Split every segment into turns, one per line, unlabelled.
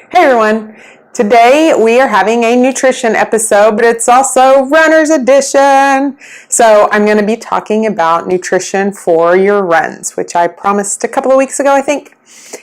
Hey everyone, today we are having a nutrition episode, but it's also runner's edition. So I'm going to be talking about nutrition for your runs, which I promised a couple of weeks ago, I think,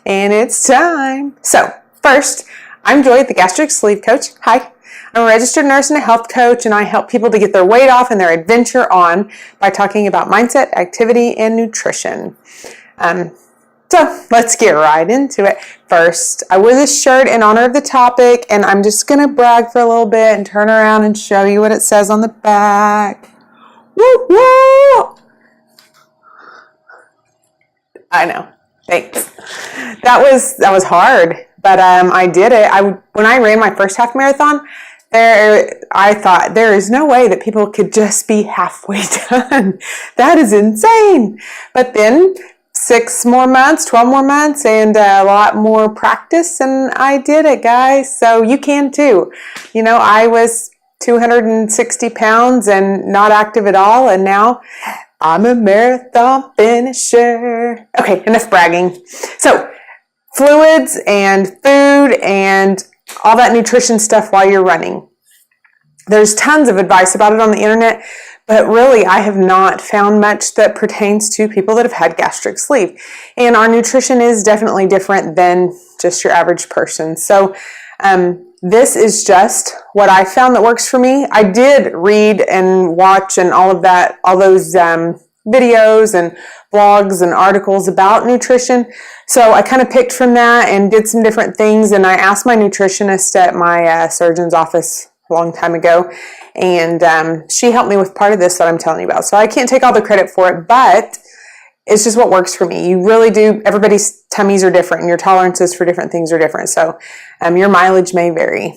and it's time. So first, I'm Joy, the Gastric Sleeve Coach. Hi. I'm a registered nurse and a health coach, and I help people to get their weight off and their adventure on by talking about mindset, activity, and nutrition. So let's get right into it. First, I wore this shirt in honor of the topic, and I'm just going to brag for a little bit and turn around and show you what it says on the back. Woo woo! I know. Thanks. That was hard, but I did it. When I ran my first half marathon, I thought there is no way that people could just be halfway done. That is insane. But then 6 more months, 12 more months, and a lot more practice, and I did it, guys. So you can too. You know, I was 260 pounds and not active at all, and now I'm a marathon finisher. Okay, enough bragging. So fluids and food and all that nutrition stuff while you're running. There's tons of advice about it on the internet, but really I have not found much that pertains to people that have had gastric sleeve. And our nutrition is definitely different than just your average person. So this is just what I found that works for me. I did read and watch and all of that, all those videos and blogs and articles about nutrition. So I kind of picked from that and did some different things. And I asked my nutritionist at my surgeon's office a long time ago, and she helped me with part of this that I'm telling you about. So I can't take all the credit for it, but it's just what works for me. You really do. Everybody's tummies are different, and your tolerances for different things are different. So your mileage may vary.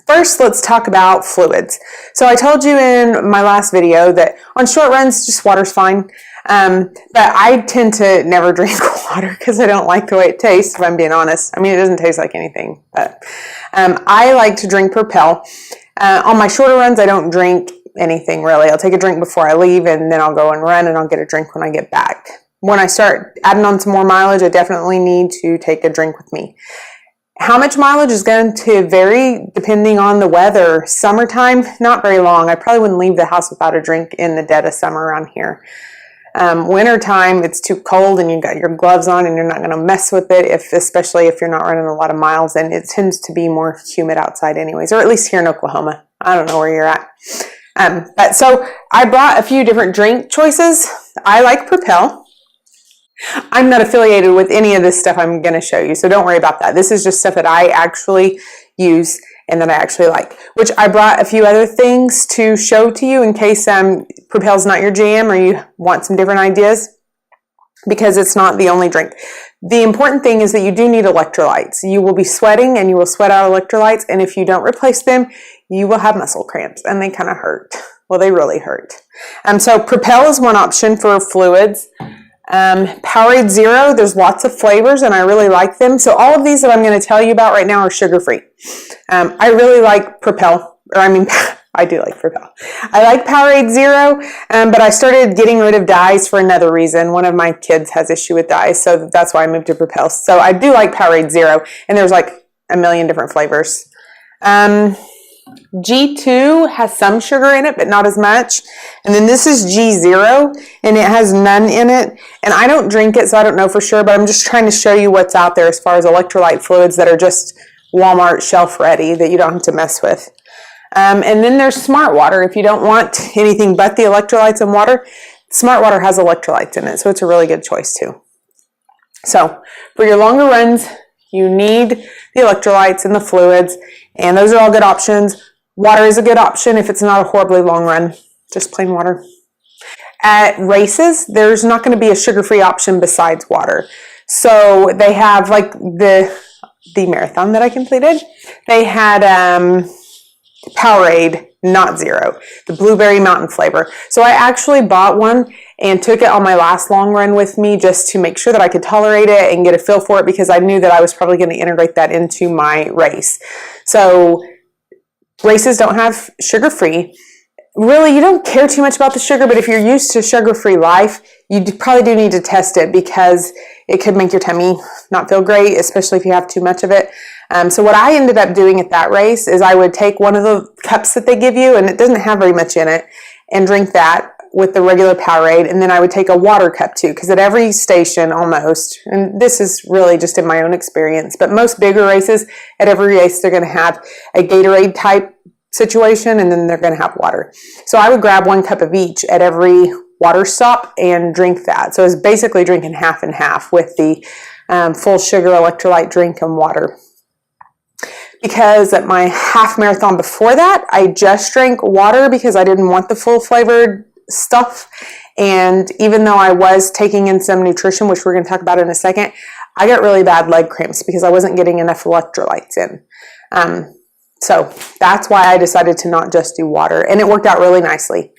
First, let's talk about fluids. So I told you in my last video that on short runs, just water's fine. But I tend to never drink water because I don't like the way it tastes, if I'm being honest. I mean, it doesn't taste like anything, but I like to drink Propel. On my shorter runs, I don't drink anything really. I'll take a drink before I leave, and then I'll go and run, and I'll get a drink when I get back. When I start adding on some more mileage, I definitely need to take a drink with me. How much mileage is going to vary depending on the weather. Summertime, not very long. I probably wouldn't leave the house without a drink in the dead of summer around here. Wintertime, it's too cold and you've got your gloves on and you're not going to mess with it, especially if you're not running a lot of miles, and it tends to be more humid outside anyways, or at least here in Oklahoma. I don't know where you're at. But so I brought a few different drink choices. I like Propel. I'm not affiliated with any of this stuff I'm going to show you, so don't worry about that. This is just stuff that I actually use and that I actually like, which I brought a few other things to show to you in case Propel's not your jam or you want some different ideas, because it's not the only drink. The important thing is that you do need electrolytes. You will be sweating and you will sweat out electrolytes, and if you don't replace them, you will have muscle cramps, and they kind of hurt. Well, they really hurt. So Propel is one option for fluids. Powerade Zero, there's lots of flavors and I really like them. So all of these that I'm going to tell you about right now are sugar-free. I really like Propel, I do like Propel. I like Powerade Zero, but I started getting rid of dyes for another reason. One of my kids has issue with dyes, so that's why I moved to Propel. So I do like Powerade Zero, and there's like a million different flavors. G2 has some sugar in it, but not as much. And then this is G0, and it has none in it. And I don't drink it, so I don't know for sure, but I'm just trying to show you what's out there as far as electrolyte fluids that are just Walmart shelf ready that you don't have to mess with. And then there's Smart Water. If you don't want anything but the electrolytes and water, Smart Water has electrolytes in it, so it's a really good choice too. So for your longer runs, you need the electrolytes and the fluids, and those are all good options. Water is a good option if it's not a horribly long run, just plain water. At races, there's not going to be a sugar-free option besides water. So they have, like the marathon that I completed, they had Powerade, not Zero, the blueberry mountain flavor. So I actually bought one and took it on my last long run with me just to make sure that I could tolerate it and get a feel for it, because I knew that I was probably going to integrate that into my race. So races don't have sugar-free. Really, you don't care too much about the sugar, but if you're used to sugar-free life, you probably do need to test it because it could make your tummy not feel great, especially if you have too much of it. So what I ended up doing at that race is I would take one of the cups that they give you, and it doesn't have very much in it, and drink that with the regular Powerade. And then I would take a water cup too, because at every station almost, and this is really just in my own experience, but most bigger races, at every race they're going to have a Gatorade type situation, and then they're going to have water. So I would grab 1 cup of each at every water stop and drink that. So it's basically drinking half and half with the full sugar electrolyte drink and water. Because at my half marathon before that, I just drank water because I didn't want the full flavored stuff. And even though I was taking in some nutrition, which we're going to talk about in a second, I got really bad leg cramps because I wasn't getting enough electrolytes in. So that's why I decided to not just do water, and it worked out really nicely.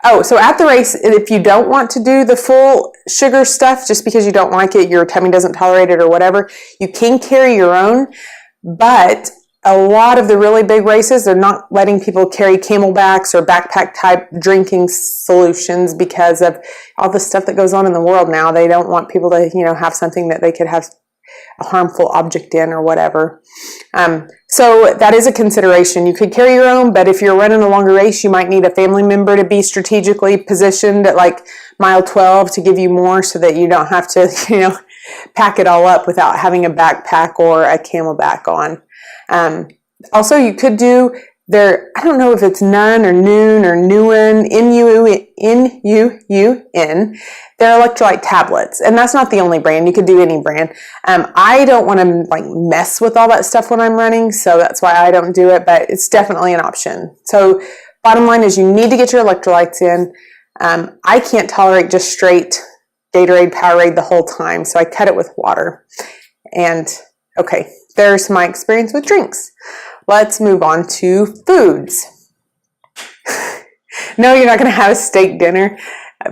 Oh, so at the race, if you don't want to do the full sugar stuff just because you don't like it, your tummy doesn't tolerate it or whatever, you can carry your own. But a lot of the really big races, they're not letting people carry Camelbacks or backpack type drinking solutions because of all the stuff that goes on in the world now. They don't want people to, have something that they could have a harmful object in or whatever. So that is a consideration. You could carry your own, but if you're running a longer race, you might need a family member to be strategically positioned at like mile 12 to give you more so that you don't have to, pack it all up without having a backpack or a Camelback on. Also, you could do I don't know if it's Nun or Noon or Nuun, N-U-U-N. They're electrolyte tablets, and that's not the only brand. You could do any brand. I don't want to mess with all that stuff when I'm running, so that's why I don't do it, but it's definitely an option. So bottom line is you need to get your electrolytes in. I can't tolerate just straight Gatorade, Powerade the whole time, so I cut it with water. And okay, there's my experience with drinks. Let's move on to foods. No, you're not going to have a steak dinner,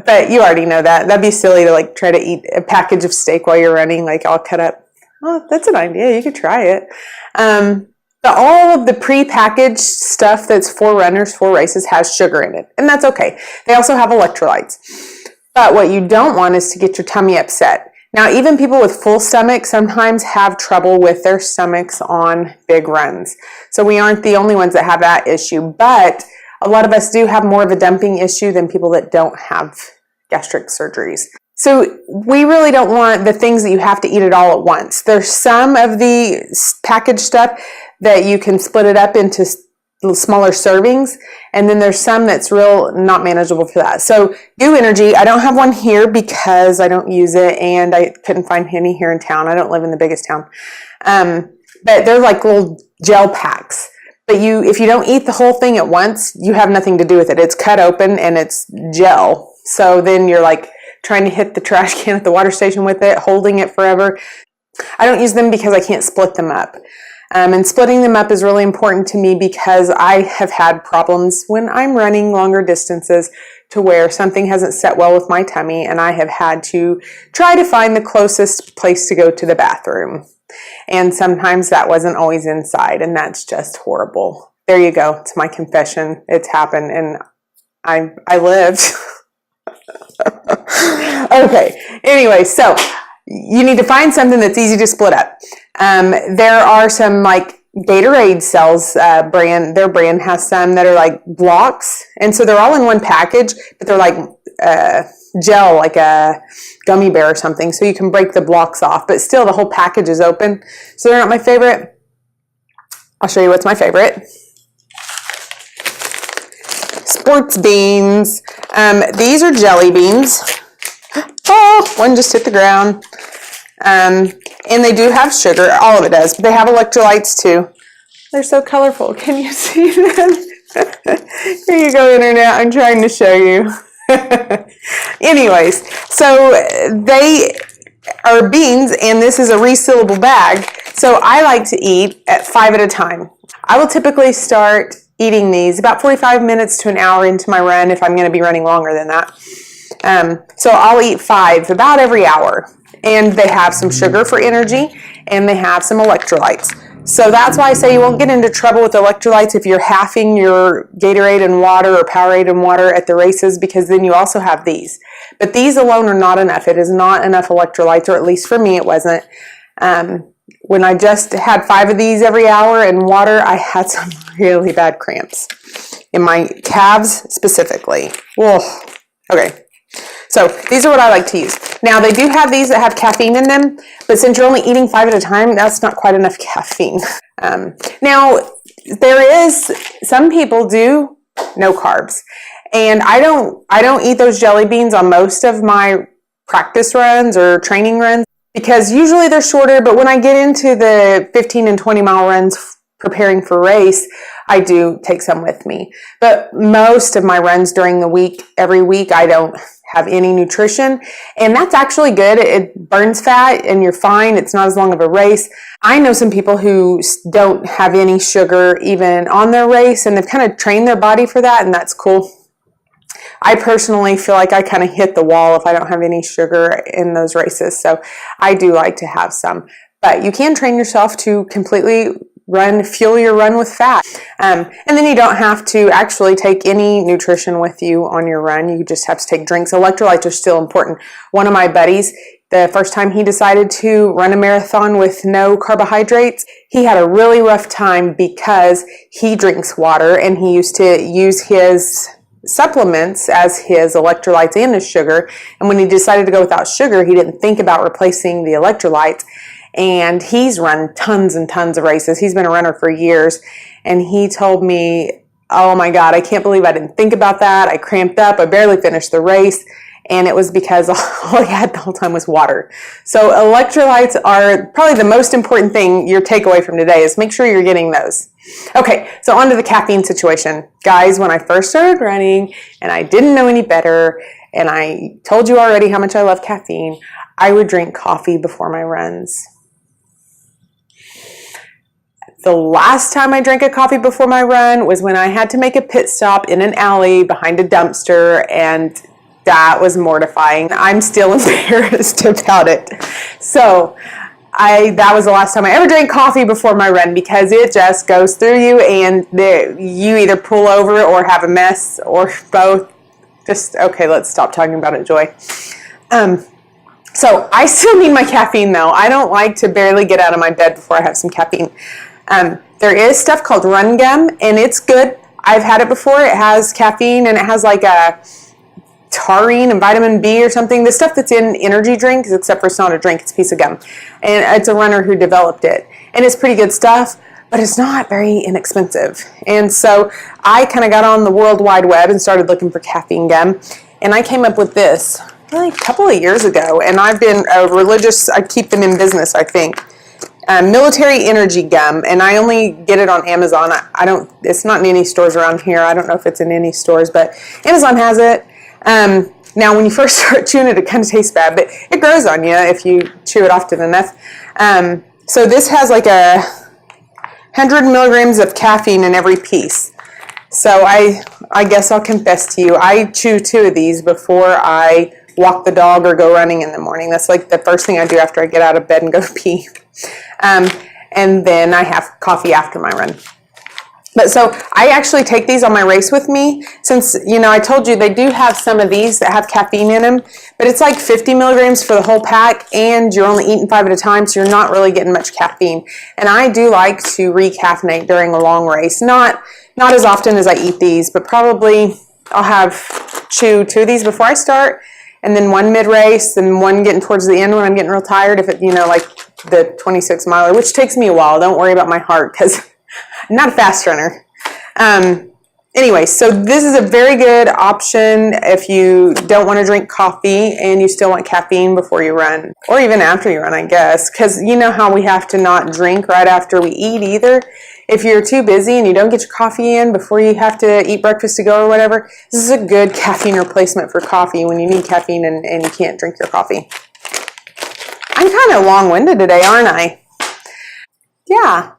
but you already know that. That'd be silly to try to eat a package of steak while you're running, all cut up. Oh, that's an idea. You could try it. But all of the pre-packaged stuff that's for runners, for races, has sugar in it, and that's okay. They also have electrolytes. But what you don't want is to get your tummy upset. Now, even people with full stomachs sometimes have trouble with their stomachs on big runs. So we aren't the only ones that have that issue, but a lot of us do have more of a dumping issue than people that don't have gastric surgeries. So we really don't want the things that you have to eat it all at once. There's some of the packaged stuff that you can split it up into smaller servings, and then there's some that's real not manageable for that. So Go Energy, I don't have one here because I don't use it, and I couldn't find any here in town. I don't live in the biggest town. But they're like little gel packs. But if you don't eat the whole thing at once, you have nothing to do with it. It's cut open and it's gel. So then you're trying to hit the trash can at the water station with it, holding it forever. I don't use them because I can't split them up. And splitting them up is really important to me because I have had problems when I'm running longer distances to where something hasn't set well with my tummy, and I have had to try to find the closest place to go to the bathroom. And sometimes that wasn't always inside, and that's just horrible. There you go. It's my confession. It's happened, and I lived. Okay. Anyway, so you need to find something that's easy to split up. There are some Gatorade sells their brand has some that are blocks, and so they're all in one package, but they're gel, like a gummy bear or something, so you can break the blocks off, but still the whole package is open. So they're not my favorite. I'll show you what's my favorite. Sports beans. These are jelly beans. Oh, one just hit the ground. And they do have sugar. All of it does. But they have electrolytes too. They're so colorful. Can you see them? Here you go, Internet. I'm trying to show you. Anyways, so they are beans, and this is a resealable bag. So I like to eat at 5 at a time. I will typically start eating these about 45 minutes to an hour into my run if I'm going to be running longer than that. So I'll eat 5 about every hour. And they have some sugar for energy, and they have some electrolytes. So that's why I say you won't get into trouble with electrolytes if you're halving your Gatorade and water or Powerade and water at the races, because then you also have these. But these alone are not enough. It is not enough electrolytes, or at least for me it wasn't. when I just had 5 of these every hour and water, I had some really bad cramps in my calves specifically. Whoa. Okay. So these are what I like to use. Now they do have these that have caffeine in them, but since you're only eating 5 at a time, that's not quite enough caffeine. Now there is, some people do no carbs, and I don't eat those jelly beans on most of my practice runs or training runs because usually they're shorter, but when I get into the 15 and 20 mile runs preparing for race, I do take some with me. But most of my runs during the week, every week, I don't have any nutrition, and that's actually good. It burns fat and you're fine. It's not as long of a race. I know some people who don't have any sugar even on their race, and they've kind of trained their body for that, and that's cool. I personally feel like I kind of hit the wall if I don't have any sugar in those races, so I do like to have some. But you can train yourself to completely fuel your run with fat. And then you don't have to actually take any nutrition with you on your run. You just have to take drinks. Electrolytes are still important. One of my buddies, the first time he decided to run a marathon with no carbohydrates, he had a really rough time because he drinks water and he used to use his supplements as his electrolytes and his sugar. And when he decided to go without sugar, he didn't think about replacing the electrolytes. And he's run tons and tons of races. He's been a runner for years. And he told me, oh my God, I can't believe I didn't think about that. I cramped up. I barely finished the race. And it was because all he had the whole time was water. So electrolytes are probably the most important thing, your takeaway from today is make sure you're getting those. Okay, so on to the caffeine situation. Guys, when I first started running and I didn't know any better, and I told you already how much I love caffeine, I would drink coffee before my runs. The last time I drank a coffee before my run was when I had to make a pit stop in an alley behind a dumpster, and that was mortifying. I'm still embarrassed about it. So that was the last time I ever drank coffee before my run, because it just goes through you and you either pull over or have a mess or both. Okay, let's stop talking about it, Joy. So I still need my caffeine though. I don't like to barely get out of my bed before I have some caffeine. There is stuff called Run Gum, and it's good. I've had it before. It has caffeine, and it has like a taurine and vitamin B or something. The stuff that's in energy drinks, except for it's not a drink, it's a piece of gum. And it's a runner who developed it. And it's pretty good stuff, but it's not very inexpensive. And so I kind of got on the World Wide Web and started looking for caffeine gum. And I came up with this really a couple of years ago. And I've been I keep them in business, I think. Military energy gum, and I only get it on Amazon. It's not in any stores around here. I don't know if it's in any stores, but Amazon has it. Now when you first start chewing it, it kind of tastes bad, but it grows on you if you chew it often enough. So this has like 100 milligrams of caffeine in every piece. So I guess I'll confess to you, I chew 2 of these before I walk the dog or go running in the morning. That's like the first thing I do after I get out of bed and go pee. And then I have coffee after my run. But so I actually take these on my race with me, since, I told you they do have some of these that have caffeine in them, but it's like 50 milligrams for the whole pack, and you're only eating 5 at a time, so you're not really getting much caffeine. And I do like to recaffeinate during a long race. Not as often as I eat these, but probably I'll chew 2 of these before I start, and then 1 mid-race, and 1 getting towards the end when I'm getting real tired, if it, like the 26 miler, which takes me a while. Don't worry about my heart, because I'm not a fast runner. Anyway, so this is a very good option if you don't want to drink coffee and you still want caffeine before you run, or even after you run, I guess, because you know how we have to not drink right after we eat either. If you're too busy and you don't get your coffee in before you have to eat breakfast to go or whatever, this is a good caffeine replacement for coffee when you need caffeine and you can't drink your coffee. I'm kind of long-winded today, aren't I? Yeah.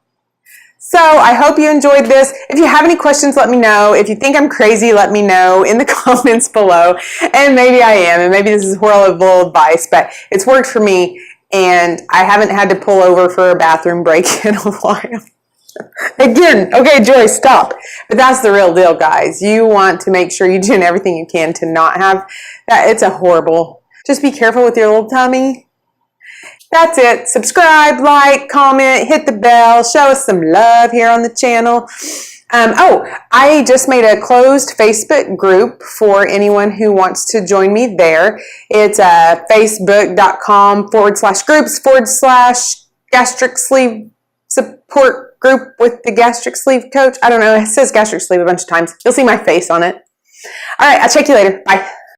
So I hope you enjoyed this. If you have any questions, let me know. If you think I'm crazy, let me know in the comments below. And maybe I am, and maybe this is horrible advice, but it's worked for me, and I haven't had to pull over for a bathroom break in a while. Again, okay, Joy, stop. But that's the real deal, guys. You want to make sure you're doing everything you can to not have that. It's a horrible. Just be careful with your little tummy. That's it. Subscribe, like, comment, hit the bell, show us some love here on the channel. I just made a closed Facebook group for anyone who wants to join me there. It's facebook.com/groups/gastric sleeve support group with the gastric sleeve coach. I don't know. It says gastric sleeve a bunch of times. You'll see my face on it. All right. I'll check you later. Bye.